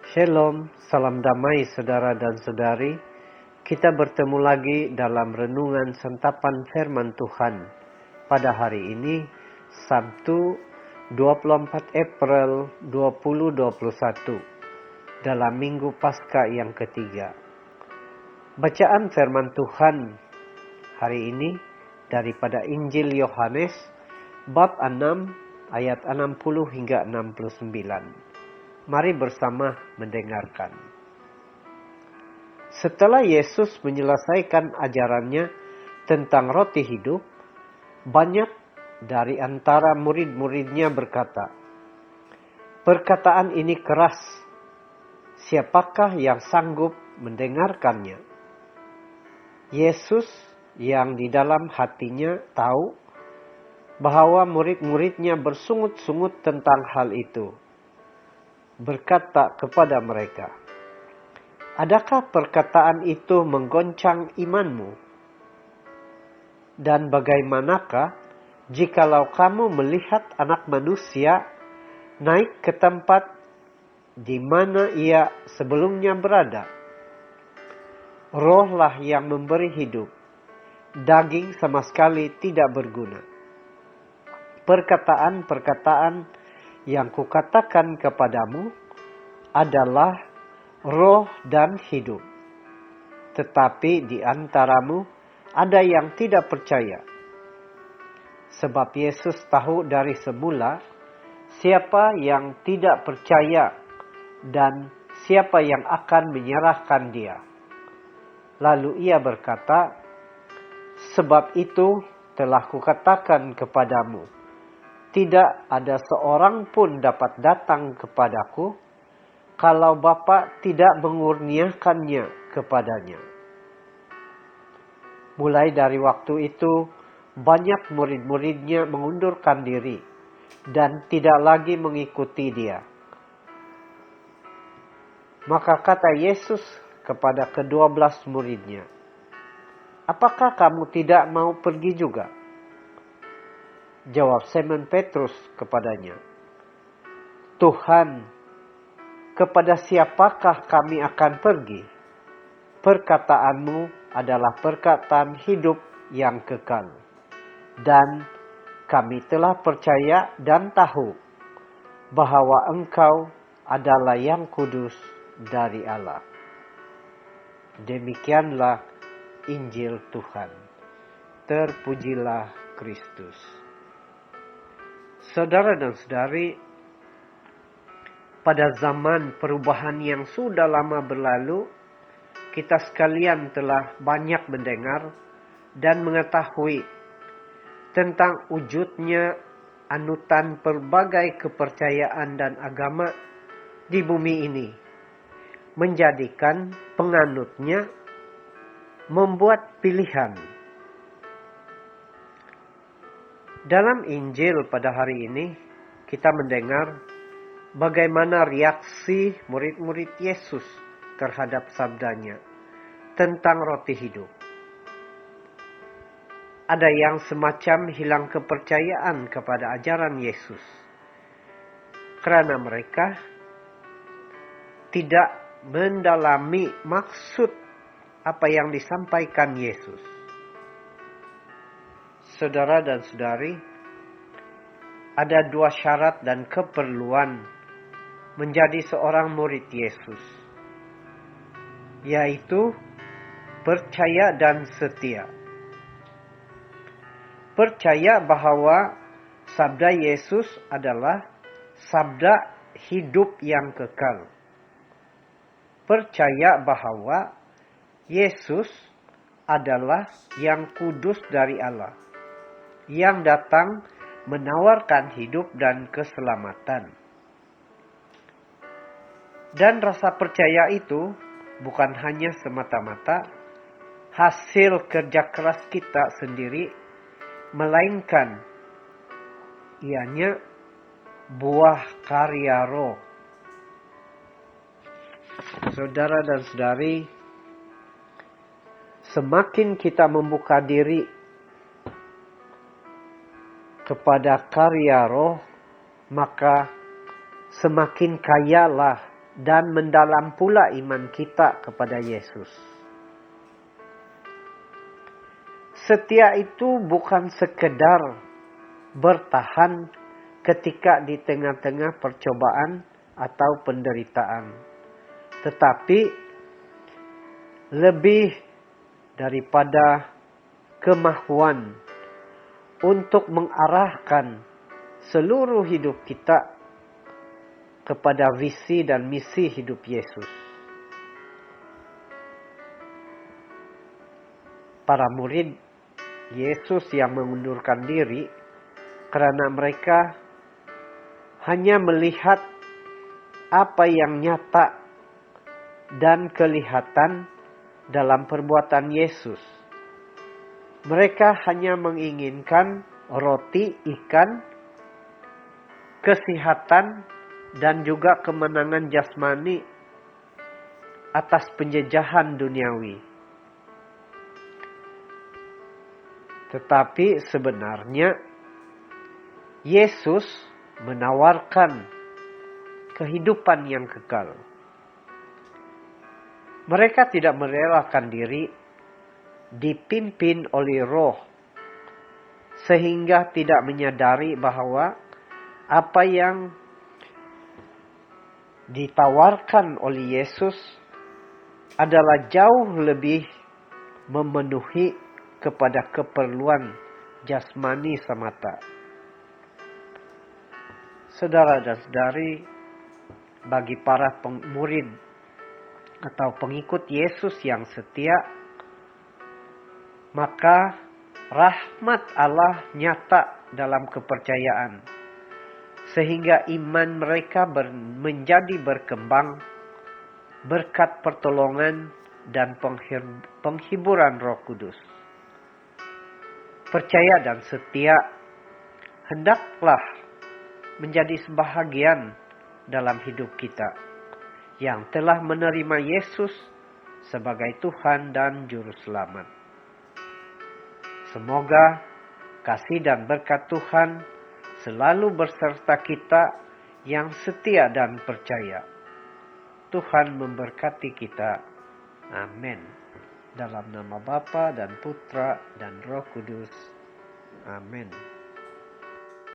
Shalom, salam damai saudara dan saudari. Kita bertemu lagi dalam renungan santapan firman Tuhan pada hari ini, Sabtu 24 April 2021, dalam Minggu Paskah yang ketiga. Bacaan firman Tuhan hari ini daripada Injil Yohanes, bab 6 ayat 60 hingga 69. Mari bersama mendengarkan. Setelah Yesus menyelesaikan ajarannya tentang roti hidup, banyak dari antara murid-muridnya berkata, "Perkataan ini keras. Siapakah yang sanggup mendengarkannya?" Yesus yang di dalam hatinya tahu bahwa murid-muridnya bersungut-sungut tentang hal itu, berkata kepada mereka, "Adakah perkataan itu menggoncang imanmu? Dan bagaimanakah jikalau kamu melihat Anak Manusia naik ke tempat di mana ia sebelumnya berada? Rohlah yang memberi hidup, daging sama sekali tidak berguna. Perkataan-perkataan yang kukatakan kepadamu adalah roh dan hidup. Tetapi di antaramu ada yang tidak percaya." Sebab Yesus tahu dari semula siapa yang tidak percaya dan siapa yang akan menyerahkan dia. Lalu ia berkata, "Sebab itu telah kukatakan kepadamu, tidak ada seorang pun dapat datang kepadaku kalau Bapa tidak mengurniakannya kepadanya." Mulai dari waktu itu, banyak murid-muridnya mengundurkan diri dan tidak lagi mengikuti dia. Maka kata Yesus kepada ke-12 muridnya, "Apakah kamu tidak mau pergi juga?" Jawab Simon Petrus kepadanya, "Tuhan, kepada siapakah kami akan pergi? Perkataanmu adalah perkataan hidup yang kekal. Dan kami telah percaya dan tahu bahwa Engkau adalah yang kudus dari Allah." Demikianlah Injil Tuhan. Terpujilah Kristus. Saudara dan saudari, pada zaman perubahan yang sudah lama berlalu, kita sekalian telah banyak mendengar dan mengetahui tentang wujudnya anutan berbagai kepercayaan dan agama di bumi ini, menjadikan penganutnya membuat pilihan. Dalam Injil pada hari ini, kita mendengar bagaimana reaksi murid-murid Yesus terhadap sabdanya tentang roti hidup. Ada yang semacam hilang kepercayaan kepada ajaran Yesus, karena mereka tidak mendalami maksud apa yang disampaikan Yesus. Saudara dan saudari, ada dua syarat dan keperluan menjadi seorang murid Yesus, yaitu percaya dan setia. Percaya bahwa sabda Yesus adalah sabda hidup yang kekal. Percaya bahwa Yesus adalah yang kudus dari Allah, yang datang menawarkan hidup dan keselamatan. Dan rasa percaya itu bukan hanya semata-mata hasil kerja keras kita sendiri, melainkan ianya buah karya roh. Saudara dan saudari, semakin kita membuka diri kepada karya roh, maka semakin kayalah dan mendalam pula iman kita kepada Yesus. Setia itu bukan sekedar bertahan ketika di tengah-tengah percobaan atau penderitaan, tetapi lebih daripada kemampuan untuk mengarahkan seluruh hidup kita kepada visi dan misi hidup Yesus. Para murid Yesus yang mengundurkan diri karena mereka hanya melihat apa yang nyata dan kelihatan dalam perbuatan Yesus. Mereka hanya menginginkan roti, ikan, kesehatan, dan juga kemenangan jasmani atas penjajahan duniawi. Tetapi sebenarnya Yesus menawarkan kehidupan yang kekal. Mereka tidak merelakan diri dipimpin oleh roh, sehingga tidak menyadari bahwa apa yang ditawarkan oleh Yesus adalah jauh lebih memenuhi kepada keperluan jasmani semata. Saudara dan saudari, bagi para murid atau pengikut Yesus yang setia, maka rahmat Allah nyata dalam kepercayaan, sehingga iman mereka menjadi berkembang berkat pertolongan dan penghiburan Roh Kudus. Percaya dan setia hendaklah menjadi sebahagian dalam hidup kita yang telah menerima Yesus sebagai Tuhan dan Juru Selamat. Semoga kasih dan berkat Tuhan selalu berserta kita yang setia dan percaya. Tuhan memberkati kita. Amin. Dalam nama Bapa dan Putra dan Roh Kudus. Amin.